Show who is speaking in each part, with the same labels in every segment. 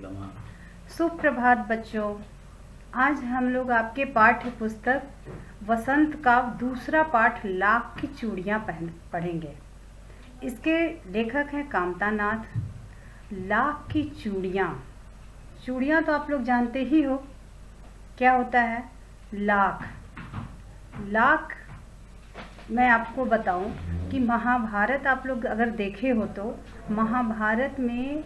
Speaker 1: सुप्रभात बच्चों। आज हम लोग आपके पाठ्य पुस्तक वसंत का दूसरा पाठ लाख की चूड़ियाँ पढ़ेंगे। इसके लेखक हैं कामता नाथ। लाख की चूड़ियाँ, चूड़ियाँ तो आप लोग जानते ही हो क्या होता है। लाख, लाख मैं आपको बताऊं कि महाभारत आप लोग अगर देखे हो तो महाभारत में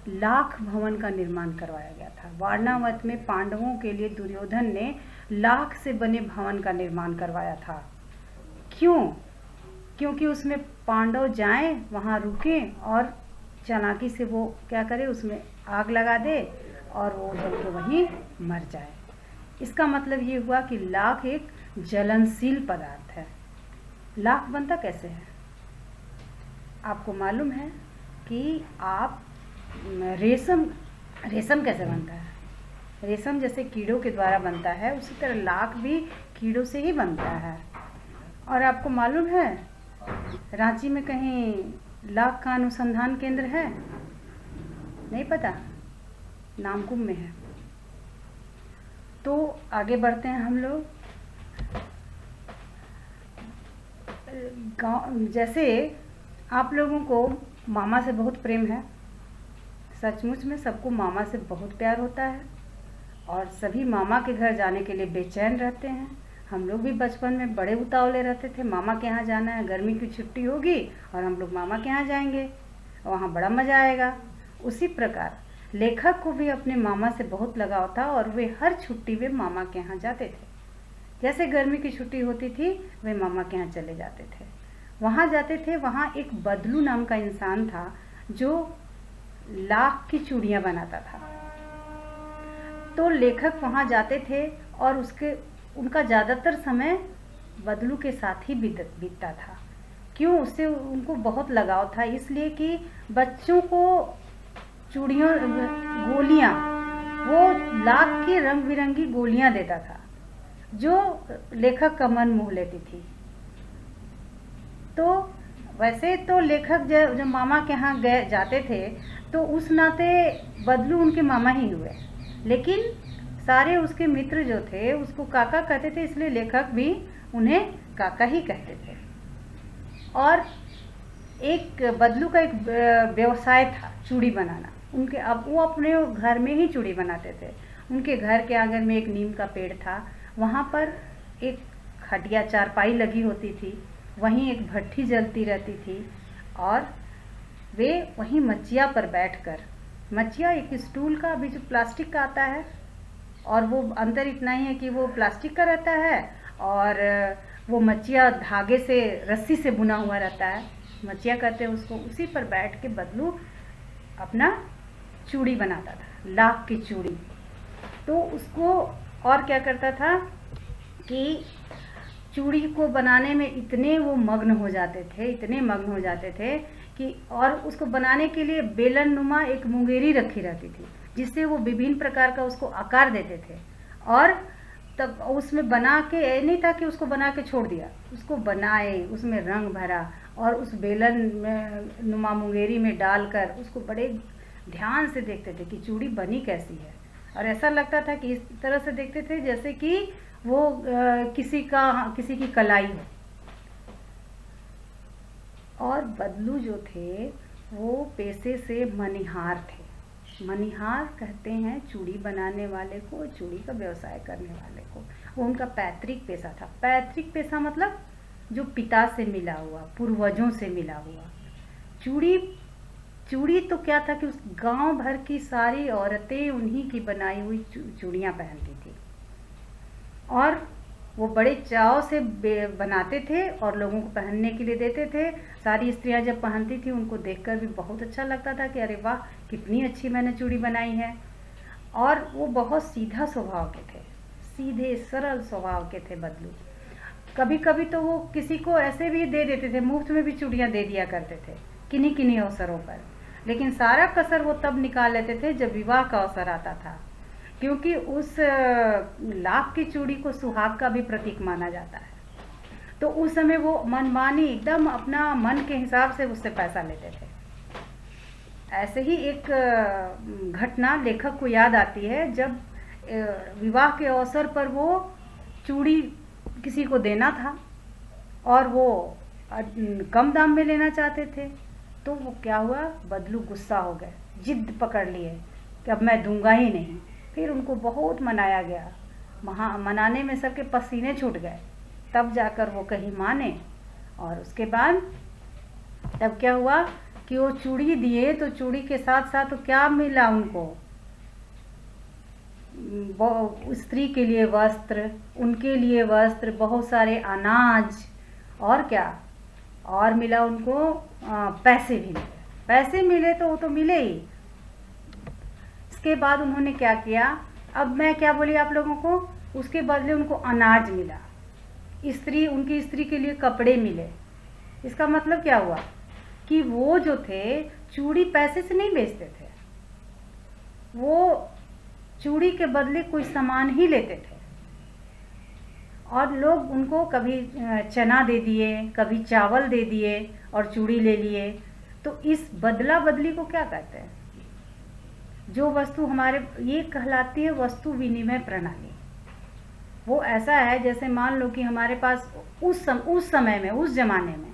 Speaker 1: लाख भवन का निर्माण करवाया गया था। वारणावत में पांडवों के लिए दुर्योधन ने लाख से बने भवन का निर्माण करवाया था। क्यों? क्योंकि उसमें पांडव जाएं, वहाँ रुकें और चालाकी से वो क्या करे, उसमें आग लगा दे और वो जल के वहीं मर जाए। इसका मतलब ये हुआ कि लाख एक ज्वलनशील पदार्थ है। लाख बनता कैसे है? आपको मालूम है कि आप रेशम कैसे बनता है? रेशम जैसे कीड़ों के द्वारा बनता है, उसी तरह लाख भी कीड़ों से ही बनता है। और आपको मालूम है रांची में कहीं लाख का अनुसंधान केंद्र है? नहीं पता? नामकुम में है। तो आगे बढ़ते हैं हम लोग। जैसे आप लोगों को मामा से बहुत प्रेम है, सचमुच में सबको मामा से बहुत प्यार होता है और सभी मामा के घर जाने के लिए बेचैन रहते हैं। हम लोग भी बचपन में बड़े उतावले रहते थे, मामा के यहाँ जाना है, गर्मी की छुट्टी होगी और हम लोग मामा के यहाँ जाएंगे, वहाँ बड़ा मज़ा आएगा। उसी प्रकार लेखक को भी अपने मामा से बहुत लगाव था और वे हर छुट्टी में मामा के यहाँ जाते थे। जैसे गर्मी की छुट्टी होती थी वे मामा के यहाँ चले जाते थे। वहाँ जाते थे, वहाँ एक बदलू नाम का इंसान था जो लाख की चूड़ियाँ बनाता था। तो लेखक वहाँ जाते थे और उनका ज़्यादातर समय बदलू के साथ ही बीतता था। क्यों? उससे उनको बहुत लगाव था, इसलिए कि बच्चों को चूड़ियों गोलियाँ, वो लाख की रंग बिरंगी गोलियाँ देता था जो लेखक का मन मोह लेती थी। तो वैसे तो लेखक जब मामा के यहाँ जाते थे तो उस नाते बदलू उनके मामा ही हुए, लेकिन सारे उसके मित्र जो थे उसको काका कहते थे, इसलिए लेखक भी उन्हें काका ही कहते थे। और एक बदलू का एक व्यवसाय था चूड़ी बनाना। अब वो अपने घर में ही चूड़ी बनाते थे। उनके घर के आंगन में एक नीम का पेड़ था, वहाँ पर एक खटिया चारपाई लगी होती थी, वहीं एक भट्ठी जलती रहती थी और वे वहीं मचिया पर बैठकर, मचिया एक स्टूल का, अभी जो प्लास्टिक का आता है, और वो अंदर इतना ही है कि वो प्लास्टिक का रहता है और वो मचिया धागे से, रस्सी से बुना हुआ रहता है, मचिया कहते हैं उसको। उसी पर बैठ के बदलू अपना चूड़ी बनाता था, लाख की चूड़ी। तो उसको और क्या करता था कि चूड़ी को बनाने में इतने वो मग्न हो जाते थे कि, और उसको बनाने के लिए बेलन नुमा एक मुंगेरी रखी रहती थी जिससे वो विभिन्न प्रकार का उसको आकार देते थे। और तब उसमें बना के नहीं था कि उसको बना के छोड़ दिया, उसको बनाए, उसमें रंग भरा और उस बेलन में नुमा मुंगेरी में डालकर उसको बड़े ध्यान से देखते थे कि चूड़ी बनी कैसी है। और ऐसा लगता था कि इस तरह से देखते थे जैसे कि वो किसी की कलाई हो। और बदलू जो थे वो पेशे से मनिहार थे। मनिहार कहते हैं चूड़ी बनाने वाले को, चूड़ी का व्यवसाय करने वाले को। वो उनका पैतृक पेशा था। पैतृक पेशा मतलब जो पिता से मिला हुआ, पूर्वजों से मिला हुआ। चूड़ी तो क्या था कि उस गांव भर की सारी औरतें उन्हीं की बनाई हुई चूड़ियाँ पहनती थी और वो बड़े चाव से बनाते थे और लोगों को पहनने के लिए देते थे। सारी स्त्रियां जब पहनती थी उनको देखकर भी बहुत अच्छा लगता था कि अरे वाह, कितनी अच्छी मैंने चूड़ी बनाई है। और वो बहुत सीधा स्वभाव के थे, सीधे सरल स्वभाव के थे बदलू। कभी कभी तो वो किसी को ऐसे भी दे देते थे, मुफ्त में भी चूड़ियाँ दे दिया करते थे किन्हीं किन्हीं अवसरों पर। लेकिन सारा कसर वो तब निकाल लेते थे जब विवाह का अवसर आता था, क्योंकि उस लाख की चूड़ी को सुहाग का भी प्रतीक माना जाता है। तो उस समय वो मनमानी एकदम अपना मन के हिसाब से उससे पैसा लेते थे। ऐसे ही एक घटना लेखक को याद आती है, जब विवाह के अवसर पर वो चूड़ी किसी को देना था और वो कम दाम में लेना चाहते थे। तो वो क्या हुआ, बदलू गुस्सा हो गए, जिद पकड़ लिए कि अब मैं दूंगा ही नहीं। फिर उनको बहुत मनाया गया, मनाने में सबके पसीने छूट गए, तब जाकर वो कहीं माने। और उसके बाद तब क्या हुआ कि वो चूड़ी दिए, तो चूड़ी के साथ साथ तो क्या मिला उनको, स्त्री के लिए वस्त्र, उनके लिए वस्त्र, बहुत सारे अनाज, और क्या, और मिला उनको पैसे भी मिले। पैसे मिले तो वो तो मिले ही। इसके बाद उन्होंने क्या किया, अब मैं क्या बोली आप लोगों को, उसके बदले उनको अनाज मिला, उनकी स्त्री के लिए कपड़े मिले। इसका मतलब क्या हुआ कि वो जो थे चूड़ी पैसे से नहीं बेचते थे, वो चूड़ी के बदले कोई सामान ही लेते थे। और लोग उनको कभी चना दे दिए, कभी चावल दे दिए और चूड़ी ले लिए। तो इस बदला बदली को क्या कहते हैं, जो वस्तु हमारे, ये कहलाती है वस्तु विनिमय प्रणाली। वो ऐसा है जैसे मान लो कि हमारे पास उस समय में, उस जमाने में,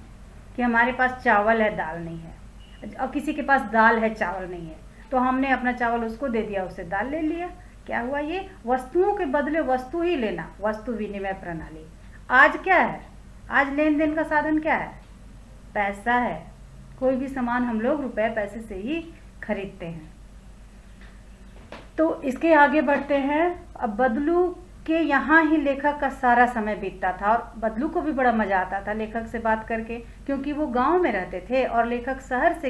Speaker 1: कि हमारे पास चावल है, दाल नहीं है, और किसी के पास दाल है, चावल नहीं है, तो हमने अपना चावल उसको दे दिया, उससे दाल ले लिया। क्या हुआ, ये वस्तुओं के बदले वस्तु ही लेना, वस्तु विनिमय प्रणाली। आज क्या है, आज लेन देन का साधन क्या है, पैसा है। कोई भी सामान हम लोग रुपए पैसे से ही खरीदते हैं। तो इसके आगे बढ़ते हैं। अब बदलू के यहाँ ही लेखक का सारा समय बीतता था, और बदलू को भी बड़ा मजा आता था लेखक से बात करके, क्योंकि वो गांव में रहते थे और लेखक शहर से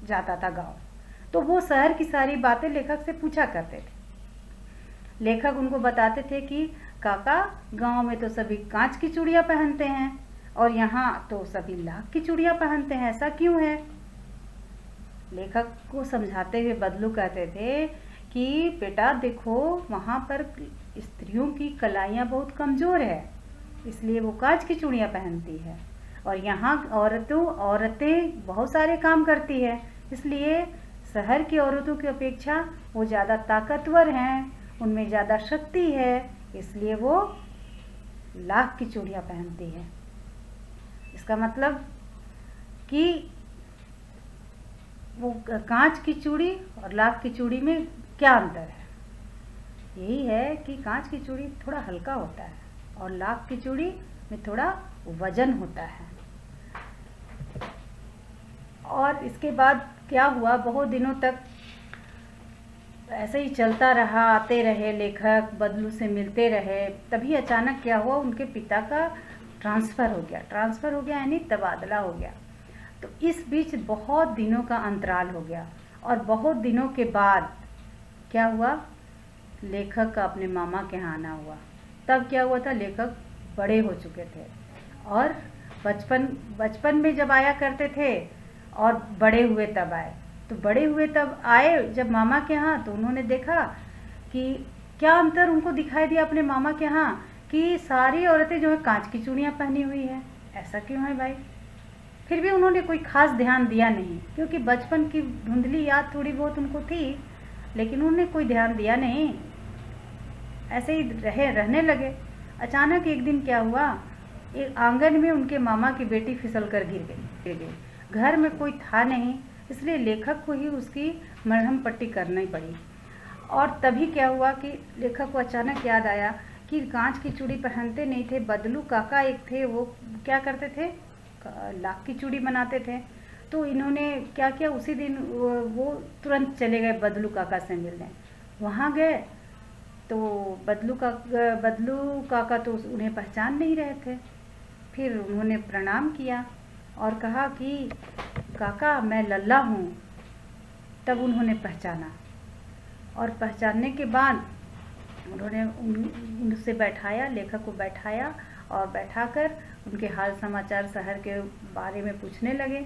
Speaker 1: जाता था गांव। तो वो शहर की सारी बातें लेखक से पूछा करते थे। लेखक उनको बताते थे कि काका, गांव में तो सभी कांच की चूड़ियां पहनते हैं और यहाँ तो सभी लाख की चूड़ियां पहनते हैं, ऐसा क्यों है। लेखक को समझाते हुए बदलू कहते थे कि बेटा देखो, वहाँ पर स्त्रियों की कलाइयाँ बहुत कमज़ोर है, इसलिए वो कांच की चूड़ियाँ पहनती है, और यहाँ औरतें बहुत सारे काम करती है, इसलिए शहर की औरतों की अपेक्षा वो ज़्यादा ताकतवर हैं, उनमें ज़्यादा शक्ति है, इसलिए वो लाख की चूड़ियाँ पहनती है। इसका मतलब कि वो कांच की चूड़ी और लाख की चूड़ी में क्या अंतर है। यही है कि कांच की चूड़ी थोड़ा हल्का होता है और लाख की चूड़ी में थोड़ा वजन होता है। और इसके बाद क्या हुआ, बहुत दिनों तक ऐसे ही चलता रहा, आते रहे लेखक, बदलू से मिलते रहे। तभी अचानक क्या हुआ, उनके पिता का ट्रांसफ़र हो गया यानी तबादला हो गया। तो इस बीच बहुत दिनों का अंतराल हो गया, और बहुत दिनों के बाद क्या हुआ, लेखक का अपने मामा के यहाँ आना हुआ। तब क्या हुआ था, लेखक बड़े हो चुके थे, और बचपन में जब आया करते थे और बड़े हुए तब आए। तो बड़े हुए तब आए जब मामा के यहाँ, तो उन्होंने देखा कि क्या अंतर उनको दिखाई दिया अपने मामा के यहाँ, कि सारी औरतें जो है कांच की चूड़ियाँ पहनी हुई है। ऐसा क्यों है भाई। फिर भी उन्होंने कोई खास ध्यान दिया नहीं, क्योंकि बचपन की धुंधली याद थोड़ी बहुत उनको थी, लेकिन उन्होंने कोई ध्यान दिया नहीं, ऐसे ही रहने लगे। अचानक एक दिन क्या हुआ, एक आंगन में उनके मामा की बेटी फिसल कर गिर गई। घर में कोई था नहीं, इसलिए लेखक को ही उसकी मरहम पट्टी करनी पड़ी। और तभी क्या हुआ कि लेखक को अचानक याद आया कि कांच की चूड़ी पहनते नहीं थे, बदलू काका एक थे, वो क्या करते थे, लाख की चूड़ी बनाते थे। तो इन्होंने क्या किया, उसी दिन वो तुरंत चले गए बदलू काका से मिलने। वहाँ गए तो बदलू काका तो उन्हें पहचान नहीं रहे थे। फिर उन्होंने प्रणाम किया और कहा कि काका, मैं लल्ला हूँ। तब उन्होंने पहचाना, और पहचानने के बाद उन्होंने उनसे बैठाया, लेखक को बैठाया, और बैठाकर उनके हाल समाचार शहर के बारे में पूछने लगे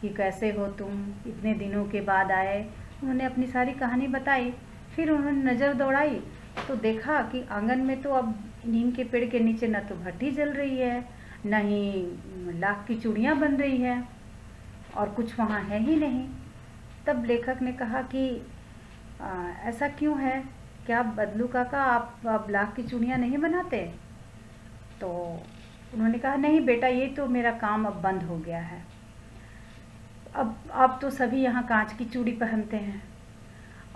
Speaker 1: कि कैसे हो तुम, इतने दिनों के बाद आए। उन्होंने अपनी सारी कहानी बताई। फिर उन्होंने नज़र दौड़ाई तो देखा कि आंगन में तो अब नीम के पेड़ के नीचे न तो भट्टी जल रही है, न ही लाख की चूड़ियाँ बन रही है, और कुछ वहाँ है ही नहीं। तब लेखक ने कहा कि ऐसा क्यों है, क्या बदलू काका आप लाख की चूड़ियाँ नहीं बनाते? तो उन्होंने कहा नहीं बेटा, ये तो मेरा काम अब बंद हो गया है। अब तो सभी यहाँ कांच की चूड़ी पहनते हैं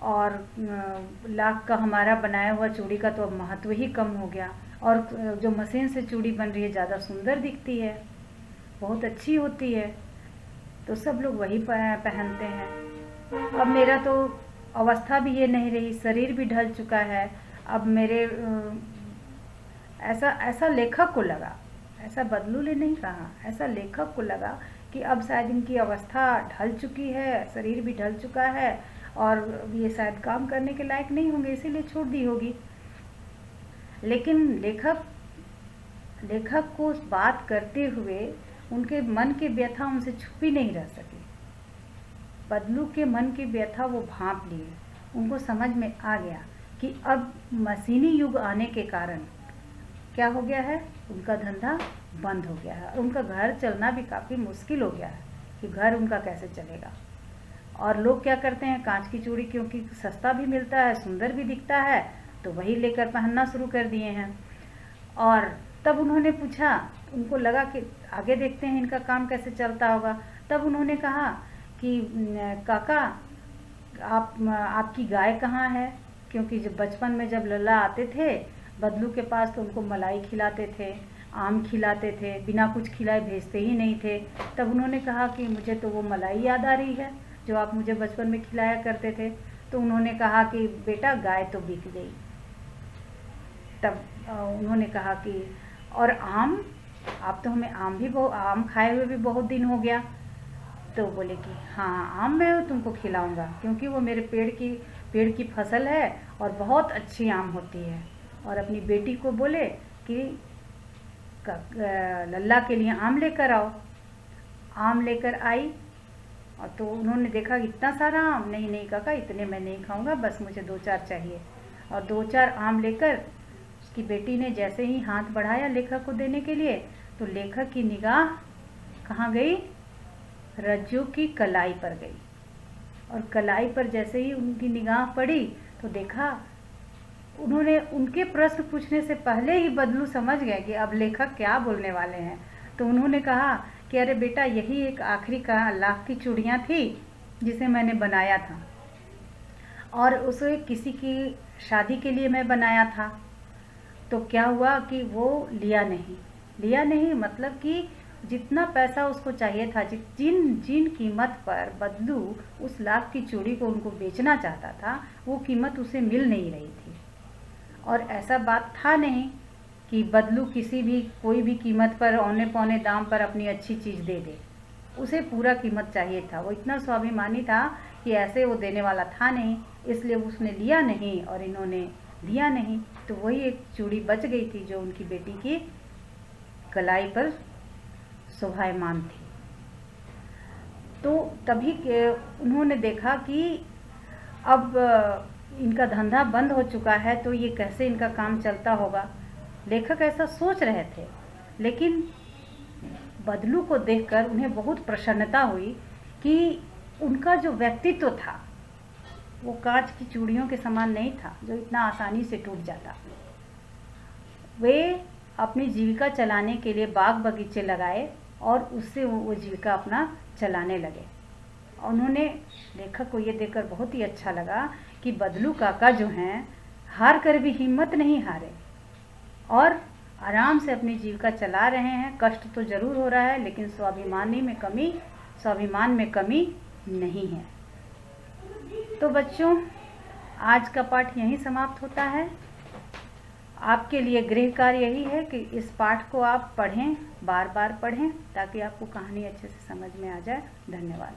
Speaker 1: और लाख का हमारा बनाया हुआ चूड़ी का तो अब महत्व ही कम हो गया, और जो मशीन से चूड़ी बन रही है ज़्यादा सुंदर दिखती है, बहुत अच्छी होती है, तो सब लोग वही पहनते हैं। अब मेरा तो अवस्था भी ये नहीं रही, शरीर भी ढल चुका है। अब मेरे ऐसा लेखक को लगा, ऐसा बदलू ने नहीं कहा, ऐसा लेखक को लगा कि अब शायद इनकी अवस्था ढल चुकी है, शरीर भी ढल चुका है और ये शायद काम करने के लायक नहीं होंगे, इसीलिए छोड़ दी होगी। लेकिन लेखक को बात करते हुए उनके मन की व्यथा उनसे छुपी नहीं रह सकी। बदलू के मन की व्यथा वो भांप लिए, उनको समझ में आ गया कि अब मशीनी युग आने के कारण क्या हो गया है, उनका धंधा बंद हो गया है और उनका घर चलना भी काफ़ी मुश्किल हो गया है कि घर उनका कैसे चलेगा। और लोग क्या करते हैं, कांच की चूड़ी क्योंकि सस्ता भी मिलता है, सुंदर भी दिखता है, तो वही लेकर पहनना शुरू कर दिए हैं। और तब उन्होंने पूछा, उनको लगा कि आगे देखते हैं इनका काम कैसे चलता होगा। तब उन्होंने कहा कि काका आपकी गाय कहाँ है? क्योंकि जब बचपन में जब लल्ला आते थे बदलू के पास तो उनको मलाई खिलाते थे, आम खिलाते थे, बिना कुछ खिलाए भेजते ही नहीं थे। तब उन्होंने कहा कि मुझे तो वो मलाई याद आ रही है जो आप मुझे बचपन में खिलाया करते थे। तो उन्होंने कहा कि बेटा गाय तो बिक गई। तब उन्होंने कहा कि और आम, आप तो हमें आम खाए हुए भी बहुत दिन हो गया। तो बोले कि हाँ आम मैं तुमको खिलाऊंगा, क्योंकि वो मेरे पेड़ की फसल है और बहुत अच्छी आम होती है। और अपनी बेटी को बोले कि लल्ला के लिए आम लेकर आओ। आम लेकर आई और तो उन्होंने देखा इतना सारा आम, नहीं काका इतने मैं नहीं खाऊंगा, बस मुझे 2-4 चाहिए। और 2-4 आम लेकर उसकी बेटी ने जैसे ही हाथ बढ़ाया लेखक को देने के लिए, तो लेखक की निगाह कहाँ गई, रज्जू की कलाई पर गई। और कलाई पर जैसे ही उनकी निगाह पड़ी तो देखा, उन्होंने उनके प्रश्न पूछने से पहले ही बदलू समझ गए कि अब लेखक क्या बोलने वाले हैं। तो उन्होंने कहा कि अरे बेटा, यही एक आखिरी का लाख की चूड़ियाँ थी जिसे मैंने बनाया था, और उसे किसी की शादी के लिए मैं बनाया था। तो क्या हुआ कि वो लिया नहीं, मतलब कि जितना पैसा उसको चाहिए था, जिन कीमत पर बदलू उस लाख की चूड़ी को उनको बेचना चाहता था, वो कीमत उसे मिल नहीं रही थी। और ऐसा बात था नहीं कि बदलू कोई भी कीमत पर औने पौने दाम पर अपनी अच्छी चीज़ दे दे, उसे पूरा कीमत चाहिए था। वो इतना स्वाभिमानी था कि ऐसे वो देने वाला था नहीं, इसलिए उसने लिया नहीं और इन्होंने दिया नहीं। तो वही एक चूड़ी बच गई थी जो उनकी बेटी की कलाई पर शोभायमान थी। तो तभी उन्होंने देखा कि अब इनका धंधा बंद हो चुका है, तो ये कैसे इनका काम चलता होगा। लेखक ऐसा सोच रहे थे, लेकिन बदलू को देखकर उन्हें बहुत प्रसन्नता हुई कि उनका जो व्यक्तित्व था वो कांच की चूड़ियों के समान नहीं था जो इतना आसानी से टूट जाता। वे अपनी जीविका चलाने के लिए बाग बगीचे लगाए और उससे वो जीविका अपना चलाने लगे। उन्होंने, लेखक को ये देखकर बहुत ही अच्छा लगा कि बदलू काका जो हैं हार कर भी हिम्मत नहीं हारे और आराम से अपनी जीविका चला रहे हैं। कष्ट तो ज़रूर हो रहा है, लेकिन स्वाभिमान में कमी नहीं है। तो बच्चों, आज का पाठ यहीं समाप्त होता है। आपके लिए गृह कार्य यही है कि इस पाठ को आप पढ़ें, बार बार पढ़ें, ताकि आपको कहानी अच्छे से समझ में आ जाए। धन्यवाद।